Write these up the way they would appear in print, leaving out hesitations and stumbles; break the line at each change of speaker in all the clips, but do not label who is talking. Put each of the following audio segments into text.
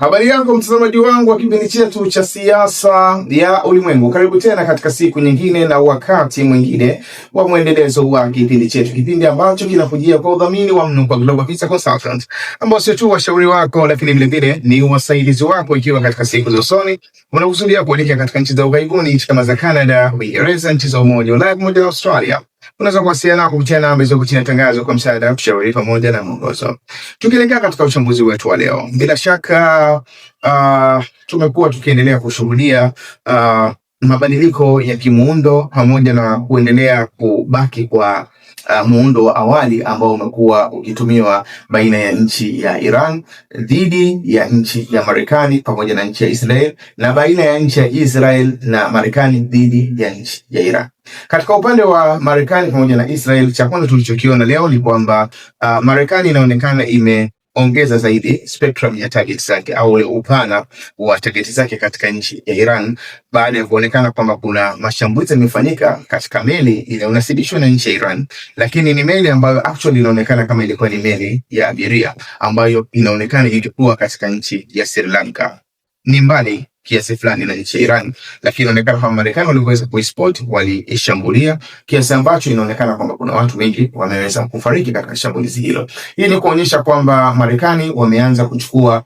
Habari yako mtazamaji wangu wa kipindi chetu cha siasa ya ulimwengu. Karibu tena katika siku nyingine na wakati mwingine wa mwendelezo wa kipindi chetu. Kipindi ambacho kinakujia kwa udhamini wa Mnukwa Global Visa Consultant, ambao sio tu washauri wako lakini vile vile ni wasaidizi wako ikiwa katika siku za usoni unakusudia kuelekea katika nchi za ughaibuni kama za Canada, Uingereza, nchi za Umoja wa Ulaya pamoja na Australia. Unaweza kuwasiliana kupitia namba hizo chini ya tangazo kwa msaada, ushauri pamoja na mwongozo. Tukielekea katika uchambuzi wetu wa leo, bila shaka tumekuwa tukiendelea kushuhudia mabadiliko ya kimuundo pamoja na kuendelea kubaki kwa muundo wa awali ambao umekuwa ukitumiwa baina ya nchi ya Iran dhidi ya nchi ya Marekani pamoja na nchi ya Israel, na baina ya nchi ya Israel na Marekani dhidi ya nchi ya Iran. Katika upande wa Marekani pamoja na Israel, cha kwanza tulichokiona leo ni kwamba Marekani inaonekana imeongeza zaidi spectrum ya target zake au ule upana wa target zake katika nchi ya Iran, baada ya kuonekana kwamba kuna mashambulizi yamefanyika katika meli ile unasibishwa na nchi ya Iran, lakini ni meli ambayo actually inaonekana kama ilikuwa ni meli ya abiria ambayo inaonekana ilikuwa katika nchi ya Sri Lanka. Ni mbali kiasi fulani na nchi ya Iran, lakini inaonekana kama Marekani waliweza kuispot, waliishambulia kiasi ambacho inaonekana kwamba kuna watu wengi wameweza kufariki katika shambulizi hilo. Hii ni kuonyesha kwamba Marekani wameanza kuchukua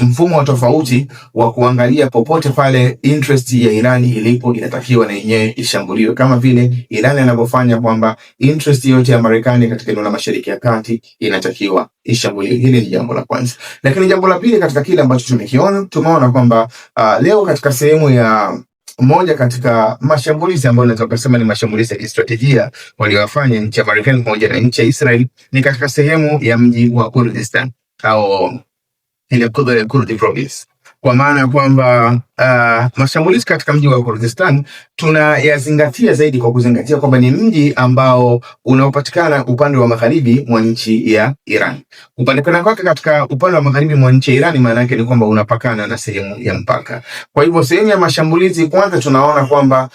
mfumo wa tofauti wa kuangalia popote pale interest ya Iran ilipo inatakiwa na yenyewe ishambuliwe, kama vile Iran anavyofanya kwamba interest yote ya Marekani katika eneo la Mashariki ya Kati inatakiwa ishambuliwe. Hili ni jambo la kwanza. Lakini jambo la pili, katika kile ambacho tumeona kwamba leo katika sehemu ya moja katika mashambulizi ambayo naweza kusema ni mashambulizi ya kistratejia waliowafanya nchi ya Marekani pamoja na nchi ya Israel ni katika sehemu ya mji wa Kurdistan au ile Kurdi province, kwa maana ya kwamba mashambulizi katika mji wa Kurdistan tunayazingatia zaidi kwa kuzingatia kwamba ni mji ambao unaopatikana upande wa magharibi mwa nchi ya Iran. Upatikana kwake katika upande wa magharibi mwa nchi ya Iran maana yake ni kwamba unapakana na sehemu ya mpaka. Kwa hivyo sehemu ya mashambulizi kwanza tunaona kwamba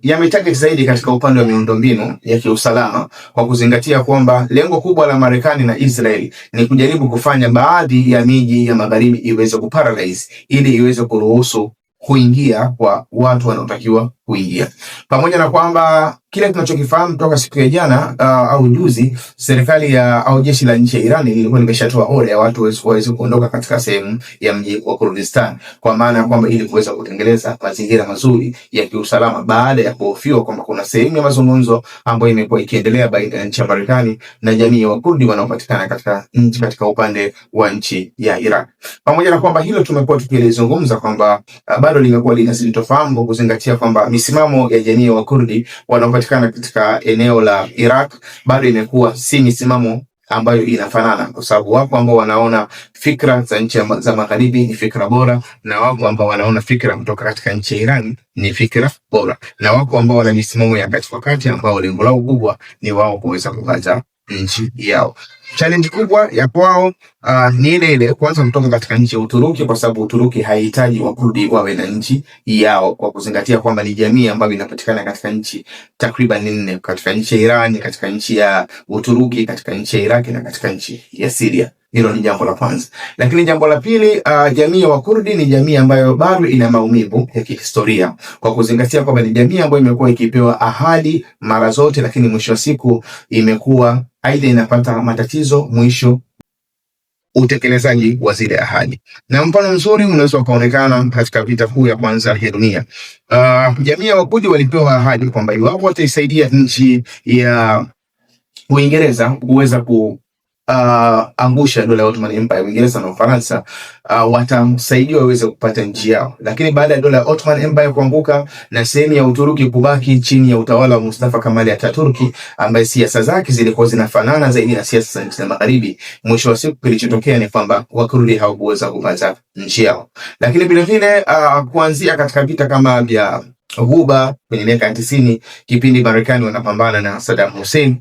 yametarget zaidi katika upande wa miundombinu ya kiusalama, kwa kuzingatia kwamba lengo kubwa la Marekani na Israel ni kujaribu kufanya baadhi ya miji ya magharibi iweze kuparalyze ili iweze kuruhusu kuingia kwa watu wanaotakiwa kuingia. Pamoja na kwamba kile tunachokifahamu toka siku ya jana au juzi, serikali au jeshi la nchi ya Iran lilikuwa limeshatoa oda ya watu waweze kuondoka katika sehemu ya mji wa Kurdistan, kwa maana ya kwamba ili kuweza kutengeneza mazingira mazuri ya kiusalama, baada ya kuhofiwa kwamba kuna sehemu ya mazungumzo ambayo imekuwa ikiendelea baina ya nchi ya Marekani na jamii ya Wakurdi wanaopatikana katika upande wa nchi ya Iran. Pamoja na kwamba hilo tumekuwa tukilizungumza kwamba bado limekuwa linasitofahamu kwa kuzingatia kwamba misimamo ya jamii ya Wakurdi wanaopatikana katika eneo la Iraq bado imekuwa si misimamo ambayo inafanana, kwa sababu wapo ambao wanaona fikra za nchi za magharibi ni fikra bora, na wapo ambao wanaona fikra kutoka katika nchi ya Iran ni fikra bora, na wapo ambao wana misimamo ya kati kwa kati ambao lengo lao kubwa ni wao kuweza kupata nchi yao. Challenge kubwa ya kwao ni ile kwanza kutoka katika nchi ya Uturuki, kwa sababu Uturuki haihitaji Wakurdi wawe na nchi yao, kwa kuzingatia kwamba ni jamii ambayo inapatikana katika nchi takriban 4, katika nchi ya Iran, katika nchi ya Uturuki, katika nchi ya Iraq na katika nchi ya Syria. Hilo ni jambo la kwanza. Lakini jambo la pili, jamii ya Wakurdi ni jamii ambayo bado ina maumivu ya kihistoria, kwa kuzingatia kwamba ni jamii ambayo imekuwa ikipewa ahadi mara zote, lakini mwisho wa siku imekuwa aidha inapata matatizo mwisho utekelezaji wa zile ahadi. Na mfano mzuri unaweza ukaonekana katika vita kuu ya kwanza ya dunia. Jamii ya Wakurdi walipewa ahadi kwamba iwapo wataisaidia nchi ya Uingereza kuweza angusha dola ya Ottoman Empire, Uingereza na Ufaransa watamsaidia waweze kupata nchi yao. Lakini baada ya dola ya Ottoman Empire kuanguka na sehemu ya Uturuki kubaki chini ya utawala wa Mustafa Kemal Atatürk, ambaye siasa zake zilikuwa zinafanana zaidi na siasa za nchi za magharibi, mwisho wa siku kilichotokea ni kwamba Wakurdi hawakuweza kupata nchi yao. Lakini vile vile kuanzia katika vita kama vya Ghuba kwenye miaka ya 90, kipindi Marekani wanapambana na Saddam Hussein,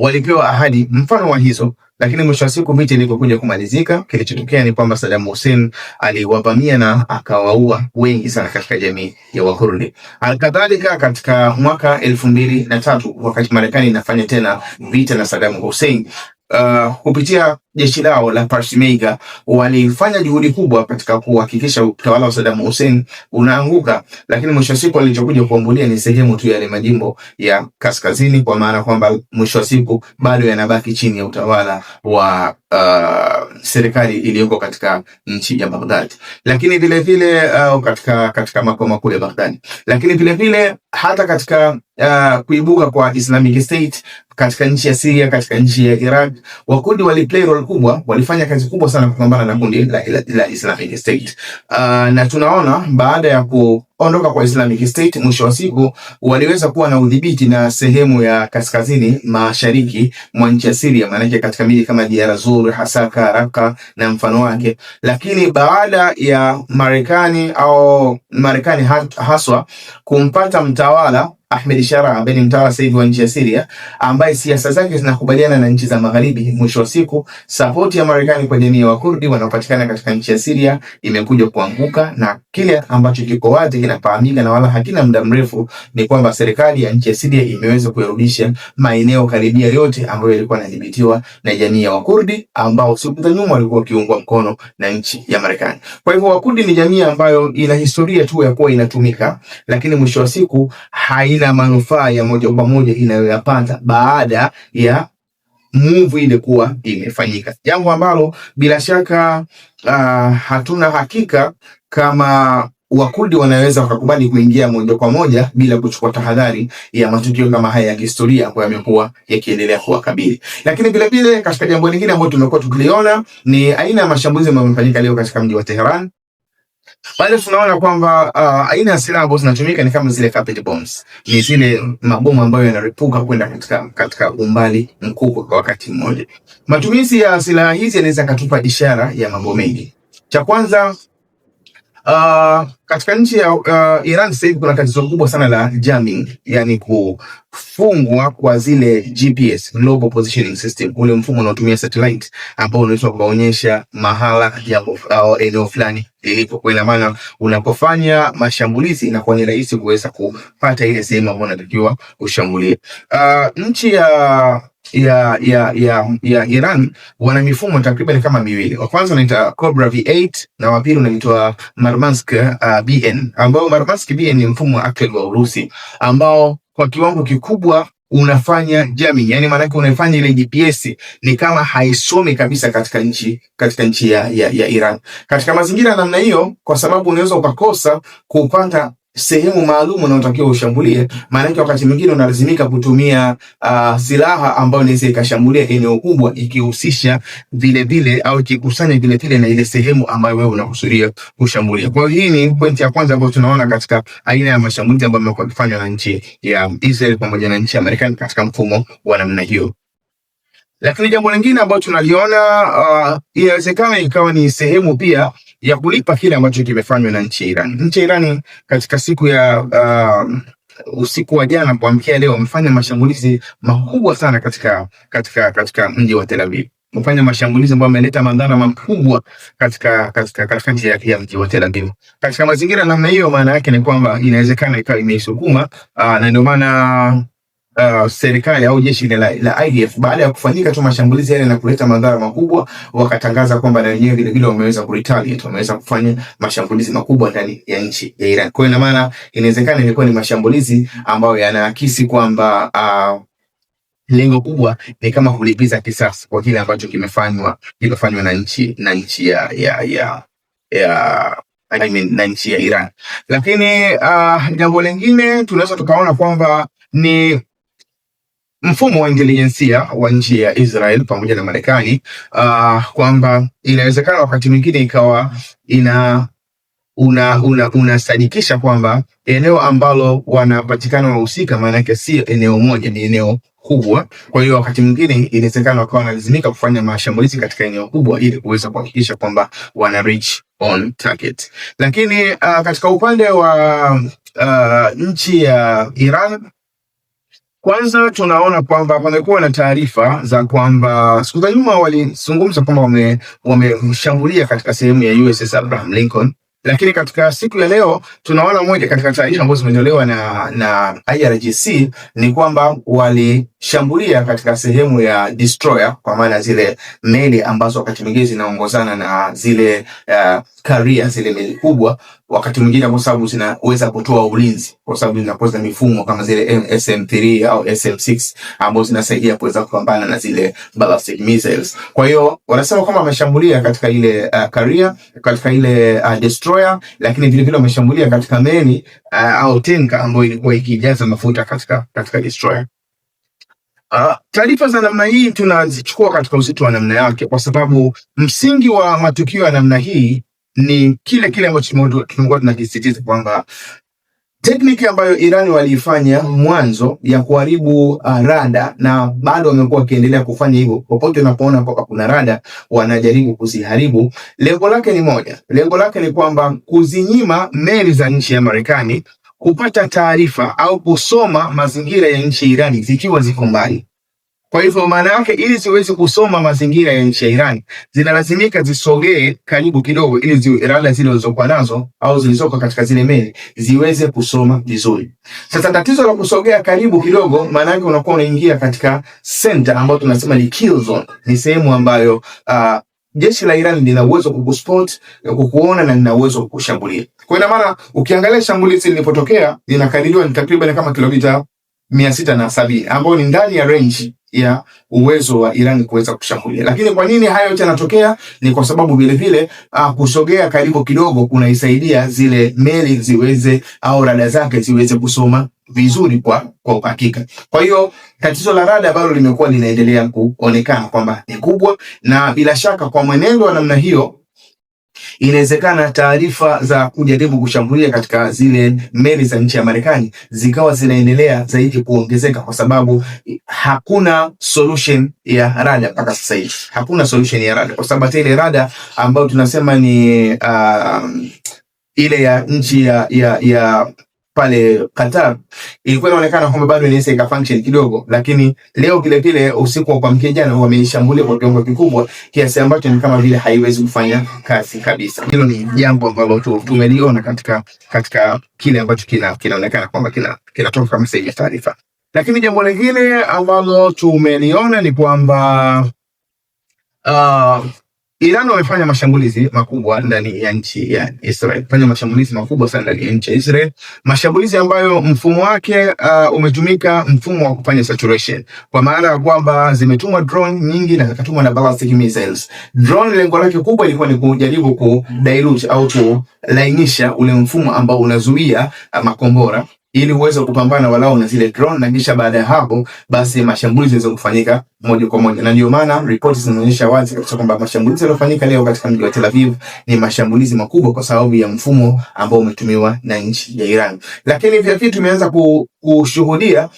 walipewa ahadi mfano wa hizo, lakini mwisho wa siku vita ilipokuja kumalizika, kilichotokea ni kwamba Saddam Hussein aliwavamia na akawaua wengi sana katika jamii ya Wakurdi. Alkadhalika katika mwaka 2003 wakati Marekani inafanya tena vita na Saddam Hussein, kupitia jeshi lao la Peshmerga walifanya juhudi kubwa katika kuhakikisha utawala wa Saddam Hussein unaanguka, lakini mwisho wa siku alichokuja kuambulia ni sehemu tu ya yale majimbo ya kaskazini, kwa maana kwamba mwisho wa siku bado yanabaki chini ya utawala wa serikali iliyoko katika nchi ya Baghdad, lakini vile vile katika makao makuu ya Baghdad, lakini vile vile hata katika kuibuka kwa Islamic State katika nchi ya Syria, katika nchi ya Iraq, Wakurdi waliplay role kubwa, walifanya kazi kubwa sana kupambana na kundi la Islamic State. Na tunaona baada ya kuondoka kwa Islamic State, mwisho wa siku waliweza kuwa na udhibiti na sehemu ya kaskazini mashariki mwa nchi ya Syria, maana katika miji kama Deir ez-Zor, Hasaka, Raqqa na mfano wake. Lakini baada ya Marekani haswa kumpata mtawala Ahmed Sharaa ambaye ni mtawala sasa hivi wa nchi ya Syria, ambaye siasa zake zinakubaliana na nchi za Magharibi, mwisho wa siku support ya Marekani kwa jamii ya Wakurdi wanaopatikana katika nchi ya Syria imekuja kuanguka, na kile ambacho kiko wazi kinafahamika na wala hakina muda mrefu ni kwamba serikali ya nchi ya Syria imeweza kurudisha maeneo karibia yote ambayo yalikuwa yanadhibitiwa na jamii ya Wakurdi ambao siku za nyuma walikuwa wakiungwa mkono na nchi ya Marekani. Kwa hivyo Wakurdi ni jamii ambayo ina historia tu ya kuwa inatumika, lakini mwisho wa siku haina manufaa ya moja kwa moja inayoyapata baada ya move ile kuwa imefanyika, jambo ambalo bila shaka hatuna hakika kama Wakurdi wanaweza wakakubali kuingia moja kwa moja bila kuchukua tahadhari ya matukio kama haya ya kihistoria ambayo yamekuwa yakiendelea kuwakabili. Lakini vile vile katika jambo lingine ambalo tumekuwa tukiliona ni aina ya mashambulizi ambayo yamefanyika leo katika mji wa Tehran. Pale tunaona kwamba aina ya silaha ambazo zinatumika ni kama zile carpet bombs. Ni zile mabomu ambayo yanaripuka kwenda katika umbali mkubwa kwa wakati mmoja. Matumizi ya silaha hizi yanaweza kutupa ishara ya mambo mengi. Cha kwanza, katika nchi ya Iran sasa hivi kuna tatizo kubwa sana la jamming, yani kufungwa kwa zile GPS, Global Positioning System, ule mfumo unaotumia satellite ambao unaitwa kuonyesha mahala jambo au eneo fulani lilipo. Kwa ina maana unapofanya mashambulizi inakuwa ni rahisi kuweza kupata ile sehemu ambayo unatakiwa ushambulie. Nchi ya Iran wana mifumo takriban kama miwili. Wa kwanza unaitwa Cobra V8 na wa pili unaitwa Murmansk BN, ambao Murmansk BN ni mfumo wa akili wa Urusi ambao kwa kiwango kikubwa unafanya jamming, yani maana yake unafanya ile GPS ni kama haisomi kabisa katika nchi ya Iran. Katika mazingira namna hiyo, kwa sababu unaweza ukakosa kupata sehemu maalum unaotakiwa ushambulie, maana yake wakati mwingine unalazimika kutumia silaha ambayo inaweza ikashambulia eneo kubwa ikihusisha vile vile au ikikusanya vile vile na ile sehemu ambayo wewe unakusudia kushambulia. Kwa hiyo hii ni pointi ya kwanza ambayo tunaona katika aina ya mashambulizi ambayo yamekuwa yakifanywa na nchi ya Israel pamoja na nchi ya Marekani katika mfumo wa namna hiyo. Lakini jambo lingine ambalo tunaliona inawezekana ikawa ni sehemu pia ya kulipa kile ambacho kimefanywa na nchi ya Iran. Nchi ya Iran katika siku ya usiku wa jana kuamkia leo wamefanya mashambulizi makubwa sana katika mji wa Tel Aviv. Wamefanya mashambulizi ambayo yameleta madhara makubwa katika nchi ya mji wa Tel Aviv. Katika mazingira namna hiyo, maana yake ni kwamba inawezekana ikawa imeisukuma na ndio maana serikali au jeshi la IDF baada ya kufanyika tu mashambulizi yale na kuleta madhara makubwa, wakatangaza kwamba na wenyewe vile vile wameweza kuretaliate, wameweza kufanya mashambulizi makubwa ndani ya nchi ya Iran. Kwa hiyo ina maana inawezekana ilikuwa ni mashambulizi ambayo yanaakisi kwamba lengo kubwa ni kama kulipiza kisasi kwa kile ambacho kilifanywa na nchi ya Iran. Lakini jambo lingine tunaweza tukaona kwamba ni mfumo wa intelijensia wa nchi ya Israel pamoja na Marekani, kwamba inawezekana wakati mwingine ikawa unasadikisha kwamba eneo ambalo wanapatikana wahusika maana yake si eneo moja, ni eneo kubwa. Kwa hiyo wakati mwingine inawezekana wakawa wanalazimika kufanya mashambulizi katika eneo kubwa ili kuweza kuhakikisha kwamba wana reach on target. Lakini katika upande wa nchi ya Iran, kwanza tunaona kwamba pamekuwa na taarifa za kwamba siku za nyuma walizungumza kwamba wameshambulia katika sehemu ya USS Abraham Lincoln Lakini katika siku ya leo tunaona moja katika taarifa ambazo zimetolewa na IRGC ni kwamba walishambulia katika sehemu ya destroyer, kwa maana zile meli ambazo wakati mwingine zinaongozana na zile carrier, zile meli kubwa, wakati mwingine kwa sababu zinaweza kutoa ulinzi, kwa sababu zinakuwa mifumo kama zile SM3 au SM6 ambazo zinasaidia kuweza kupambana na zile ballistic missiles. Kwa hiyo wanasema kama wameshambulia katika ile carrier, katika ile destroyer, lakini vile vile wameshambulia katika meli au tanker ambayo ilikuwa ikijaza mafuta katika destroyer. Taarifa za namna hii tunazichukua katika uzito wa namna yake, kwa sababu msingi wa matukio ya namna hii ni kile ambacho tumekuwa tunakisisitiza kwamba tekniki ambayo Iran waliifanya mwanzo ya kuharibu rada, na bado wamekuwa wakiendelea kufanya hivyo. Popote unapoona kwamba kuna rada wanajaribu kuziharibu. Lengo lake ni moja, lengo lake ni kwamba kuzinyima meli za nchi ya Marekani kupata taarifa au kusoma mazingira ya nchi ya Iran zikiwa ziko mbali. Kwa hivyo maana yake, ili ziweze kusoma mazingira ya nchi ya Iran zinalazimika zisogee karibu kidogo, ili rada zile zilizokuwa nazo au zilizoko katika zile meli ziweze kusoma vizuri. Sasa tatizo la kusogea karibu kidogo, maana yake unakuwa unaingia katika center ambayo tunasema ni kill zone. Ni sehemu ambayo jeshi la Iran lina uwezo kukuspot, kukuona, na lina uwezo kukushambulia. Kwa ina maana ukiangalia shambulizi lilipotokea linakadiriwa ni takriban kama kilomita 670 ambao ni ndani ya range ya uwezo wa Iran kuweza kushambulia. Lakini kwa nini hayo yote yanatokea? Ni kwa sababu vile vile kusogea karibu kidogo kunaisaidia zile meli ziweze au rada zake ziweze kusoma vizuri kwa uhakika. Kwa hiyo tatizo la rada bado limekuwa linaendelea kuonekana kwamba ni kubwa, na bila shaka kwa mwenendo wa namna hiyo inawezekana taarifa za kujaribu kushambulia katika zile meli za nchi ya Marekani zikawa zinaendelea zaidi kuongezeka, kwa sababu hakuna solution ya rada mpaka sasa hivi. Hakuna solution ya rada, kwa sababu ile rada ambayo tunasema ni ile ya nchi ya pale Qatar ilikuwa inaonekana kwamba bado inaweza ikafunction kidogo, lakini leo vile vile usiku wa kuamkia jana wameishambulia kwa kiwango kikubwa kiasi ambacho ni kama vile haiwezi kufanya kazi kabisa. Hilo ni jambo ambalo tumeliona katika kile ambacho kinaonekana kwamba kinatoka kama sehemu ya taarifa. Lakini jambo lingine ambalo tumeliona ni kwamba Iran wamefanya mashambulizi makubwa ndani ya nchi ya Israel. Fanya mashambulizi makubwa sana ndani ya nchi ya Israel. Mashambulizi ambayo mfumo wake umetumika mfumo wa kufanya saturation. Kwa maana ya kwamba zimetumwa drone nyingi na zikatumwa na ballistic missiles. Drone lengo lake kubwa ilikuwa ni kujaribu kudilute au kulainisha ule mfumo ambao unazuia makombora, ili uweze kupambana walau na zile drone, na kisha baada ya hapo basi mashambulizi yanaweza kufanyika moja kwa moja. Na ndio maana ripoti zinaonyesha wazi kabisa kwamba mashambulizi yaliyofanyika leo katika mji wa Tel Aviv ni mashambulizi makubwa kwa sababu ya mfumo ambao umetumiwa na nchi ya Iran. Lakini vile vile tumeanza kushuhudia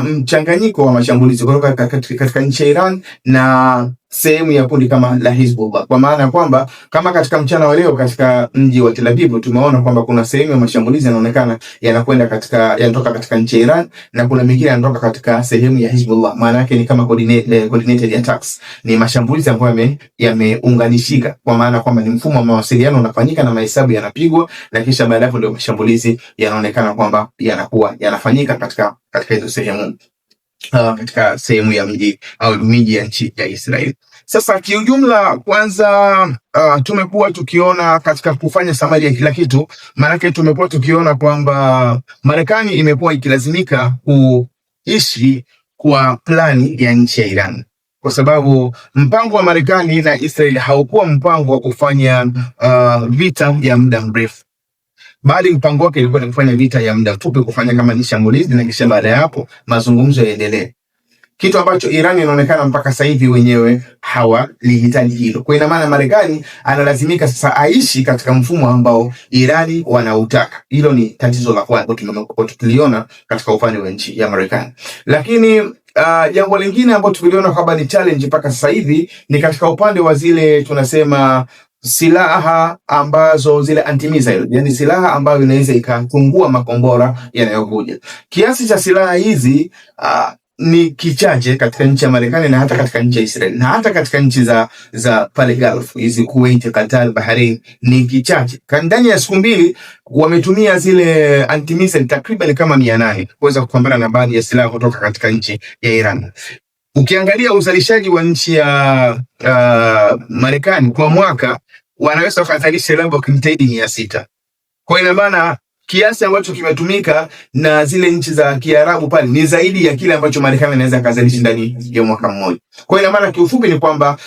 mchanganyiko wa mashambulizi kutoka katika nchi ya Iran na sehemu ya kundi kama la Hezbollah. Kwa maana kwamba kama katika mchana wa leo katika mji wa Tel Aviv tumeona kwamba kuna sehemu ya mashambulizi yanaonekana yanatoka katika nchi ya Iran, na kuna mengine yanatoka katika sehemu ya Hezbollah. Maana yake ni kama coordinated attacks. Ni mashambulizi ambayo yameunganishika, kwa maana kwamba ni mfumo wa mawasiliano unafanyika na mahesabu yanapigwa, na kisha baada hapo ndio mashambulizi yanaonekana kwamba yanakuwa yanafanyika katika hizo sehemu, katika sehemu ya mji au miji ya nchi ya Israel. Sasa kiujumla, kwanza tumekuwa tukiona katika kufanya samari ya kila kitu, maana tumekuwa tukiona kwamba Marekani imekuwa ikilazimika kuishi kwa plani ya nchi ya Iran, kwa sababu mpango wa Marekani na Israel haukuwa mpango wa kufanya vita ya muda mrefu, bali mpango wake ilikuwa ni kufanya vita ya muda mfupi, kufanya kama ni shambulizi, na kisha baada ya hapo mazungumzo yaendelee. Kitu ambacho Iran inaonekana mpaka sasa hivi wenyewe hawalihitaji hilo. Kwa ina maana Marekani analazimika sasa aishi katika mfumo ambao Irani wanautaka. Hilo ni tatizo la kwanza tuliona katika upande wa nchi ya Marekani. Lakini jambo lingine ambalo tuliona kwamba ni challenge mpaka sasa hivi ni katika upande wa zile tunasema silaha ambazo zile anti-missile, yani silaha ambayo inaweza ikatungua makombora yanayokuja. Kiasi cha silaha hizi ni kichache katika nchi ya Marekani na hata katika nchi ya Israel na hata katika nchi za pale Gulf, hizi Kuwait, Qatar, Bahrain, ni kichache. Ndani ya siku mbili wametumia zile anti-missile takriban kama 800 kuweza kupambana na baadhi ya silaha kutoka katika nchi ya Iran. Ukiangalia uzalishaji wa nchi ya Marekani kwa mwaka wanaweza wakazalisha labda kimtaidi 600. Kwa ina maana kiasi ambacho kimetumika na zile nchi za Kiarabu pale ni zaidi ya kile ambacho Marekani anaweza kuzalisha ndani ya mwaka mmoja. Kwa ina maana kiufupi ni kwamba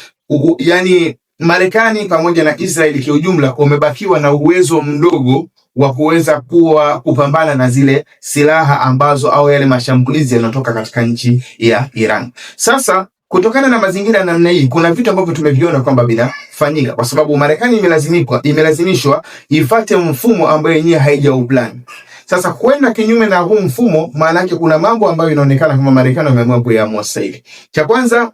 yani Marekani pamoja na Israeli kiujumla wamebakiwa na uwezo mdogo wa kuweza kupambana na zile silaha ambazo au yale mashambulizi yanatoka katika nchi ya Iran. Sasa kutokana na mazingira namna hii, kuna vitu ambavyo tumeviona kwamba vinafanyika kwa sababu Marekani imelazimishwa ifuate mfumo ambao yenyewe haijauplan. Sasa kwenda kinyume na huu mfumo, maana yake kuna mambo ambayo inaonekana kama Marekani wameamua kuyaamua sasa hivi. Cha kwanza,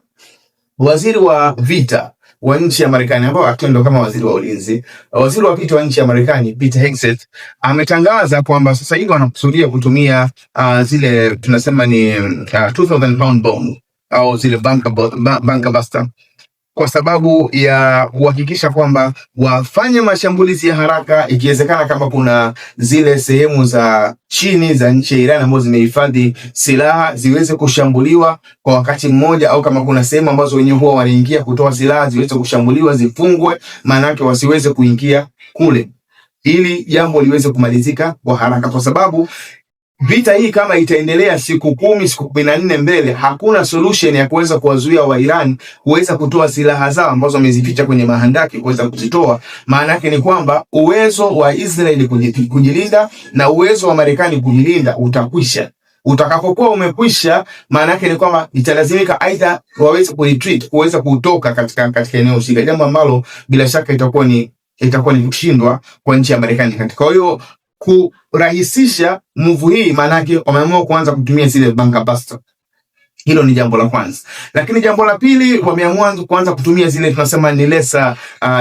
waziri wa vita wa nchi ya Marekani ambao akiwa kama waziri wa ulinzi, waziri wa vita wa nchi ya Marekani Peter Hegseth ametangaza kwamba sasa hivi wanakusudia kutumia zile tunasema ni 2000 pound bomb au zile bunker buster kwa sababu ya kuhakikisha kwamba wafanye mashambulizi ya haraka, ikiwezekana kama kuna zile sehemu za chini za nchi ya Iran ambazo zimehifadhi silaha ziweze kushambuliwa kwa wakati mmoja, au kama kuna sehemu ambazo wenyewe huwa wanaingia kutoa silaha ziweze kushambuliwa, zifungwe, maana yake wasiweze kuingia kule, ili jambo liweze kumalizika kwa haraka, kwa sababu vita hii kama itaendelea siku 10, siku 14 mbele, hakuna solution ya kuweza kuwazuia wa Iran kuweza kutoa silaha zao ambazo wamezificha kwenye mahandaki kuweza kuzitoa. Maana yake ni kwamba uwezo wa Israeli kujilinda na uwezo wa Marekani kujilinda utakwisha. Utakapokuwa umekwisha, maana yake ni kwamba italazimika aidha waweze kuretreat, kuweza kutoka katika eneo husika, jambo ambalo bila shaka itakuwa ni kushindwa kwa nchi ya Marekani katika. Kwa hiyo kurahisisha move hii, maana yake wameamua kuanza kutumia zile bunker buster. Hilo ni jambo la kwanza. Lakini jambo la pili, wameamua kuanza kutumia zile tunasema ni lesser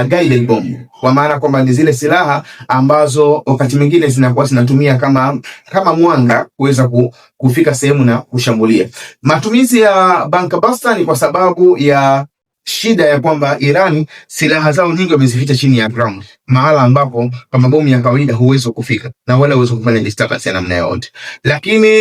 guided bomb. Kwa maana kwamba ni zile silaha ambazo wakati mwingine zinakuwa zinatumia kama mwanga kuweza kufika sehemu na kushambulia. Matumizi ya bunker buster ni kwa sababu ya shida ya kwamba Iran silaha zao nyingi wamezificha chini ya ground, mahala ambapo kama bomu ya kawaida huwezi kufika na wala huwezi kufanya disturbance ya namna yote. Lakini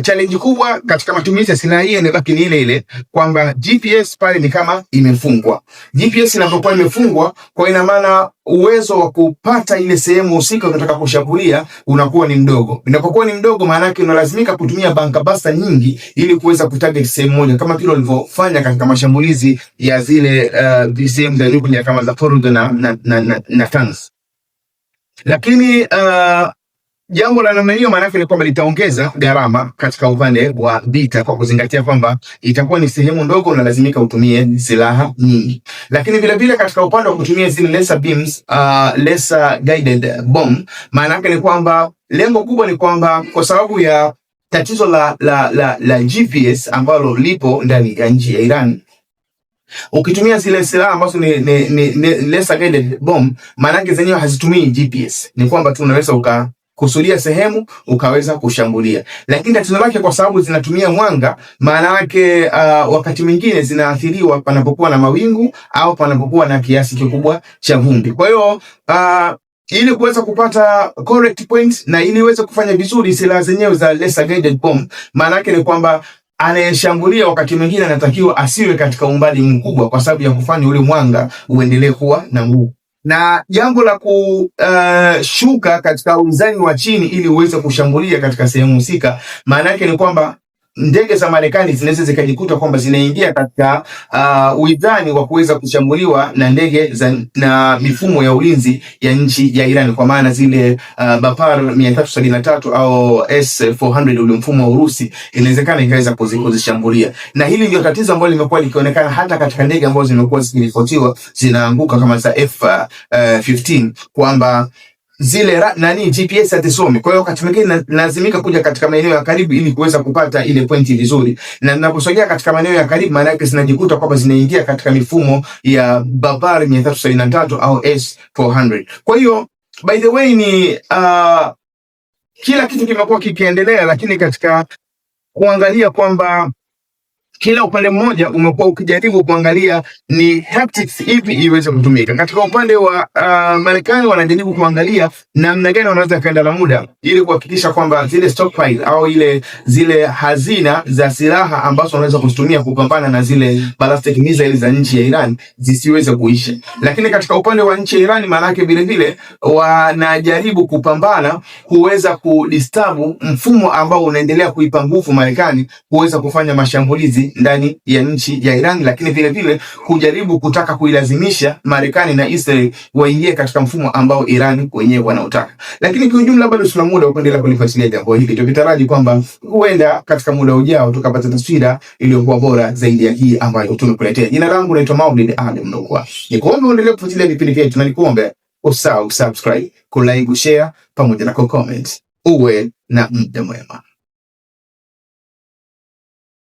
challenge kubwa katika matumizi ya silaha hii inabaki ni ile ile kwamba GPS pale ni kama imefungwa. GPS inapokuwa imefungwa, kwa ina maana uwezo wa kupata ile sehemu husika unataka kushambulia unakuwa ni mdogo. Inapokuwa ni mdogo, maana yake unalazimika kutumia bunker buster nyingi ili kuweza kutarget sehemu moja, kama vile walivyofanya katika mashambulizi ya zile sehemu za nuclear kama za Fordo na Natanz. Lakini jambo la namna hiyo maana yake ni kwamba litaongeza gharama katika upande wa vita, kwa kuzingatia kwamba itakuwa ni sehemu ndogo na lazimika utumie silaha nyingi. Lakini vile vile katika upande wa kutumia zile laser beams, laser guided bomb, maana yake ni kwamba lengo kubwa ni kwamba kwa sababu ya tatizo la GPS ambalo lipo ndani ya nchi ya Iran, ukitumia zile silaha ambazo ni laser guided bomb, maana yake zenyewe hazitumii GPS. Ni kwamba tu unaweza kusudia sehemu ukaweza kushambulia. Lakini tatizo lake kwa sababu zinatumia mwanga, maana yake wakati mwingine zinaathiriwa panapokuwa na mawingu au panapokuwa na kiasi kikubwa cha vumbi. Kwa hiyo ili kuweza kupata correct point na ili iweze kufanya vizuri silaha zenyewe za laser guided bomb, maana yake ni kwamba anayeshambulia wakati mwingine anatakiwa asiwe katika umbali mkubwa kwa sababu ya kufanya ule mwanga uendelee kuwa na nguvu. Na jambo la kushuka katika uzani wa chini ili uweze kushambulia katika sehemu husika, maana yake ni kwamba ndege za Marekani zinaweza zikajikuta kwamba zinaingia katika uidhani wa kuweza kushambuliwa na ndege na mifumo ya ulinzi ya nchi ya Iran, kwa maana zile Bapar 373 au S-400 ule mfumo wa Urusi inawezekana ikaweza kuzishambulia. Na hili ndio tatizo ambalo limekuwa likionekana hata katika ndege ambazo zimekuwa zikiripotiwa zinaanguka kama za F-15, kwamba zile GPS hatisomi. Kwa hiyo wakati mwingine lazimika kuja katika maeneo ya karibu ili kuweza kupata ile pointi vizuri, na ninaposogea katika maeneo ya karibu maana yake zinajikuta kwamba zinaingia katika mifumo ya Bapar 373 au S-400. Kwa hiyo by the way ni kila kitu kimekuwa kikiendelea, lakini katika kuangalia kwamba kila upande mmoja umekuwa ukijaribu kuangalia ni tactics ipi iweze kutumika. Katika upande wa Marekani wanajaribu kuangalia namna gani wanaweza kaenda na muda ili kuhakikisha kwamba zile stockpile au zile hazina za silaha ambazo wanaweza kuzitumia kupambana na zile ballistic missiles za nchi ya Iran zisiweze kuisha. Lakini katika upande wa nchi ya Iran maana yake vile vile wanajaribu kupambana kuweza kudisturb mfumo ambao unaendelea kuipa nguvu Marekani kuweza kufanya mashambulizi ndani ya nchi ya Iran, lakini vile vile kujaribu kutaka kuilazimisha Marekani na Israel waingie katika mfumo ambao Iran wenyewe wanaotaka. Lakini kwa ujumla bado tuna muda wa kuendelea kulifuatilia jambo hili. Tukitaraji kwamba huenda katika muda ujao tukapata taswira iliyokuwa bora zaidi ya hii ambayo tumekuletea. Jina langu naitwa Maulid Adam Ndokwa. Nikuombe uendelee kufuatilia vipindi vyetu na nikuombe usahau subscribe, kulike, share pamoja na comment. Uwe na muda mwema.